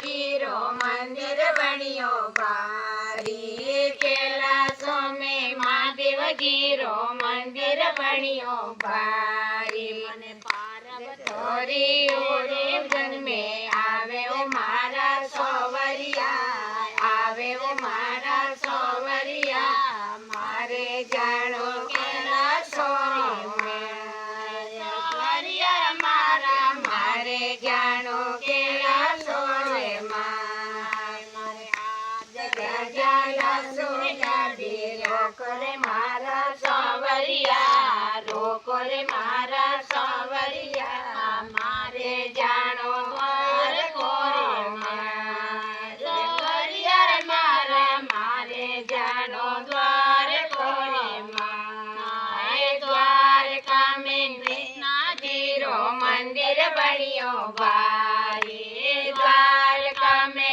ગીરો મંદિર બન્યો ભારી कैलासो में महादेव गीरो मंदिर बन्यो भारी मने पार्वती ओरे जन्मे आवे ओ मारा सोवरिया आवे ओ मारा सोवरिया मारे जानो कैलासो में सोवरिया मारा मारे जानो कैलासो में मारे कैलासो रोको रे मारा सांवरिया रोको रे मारा सांवरिया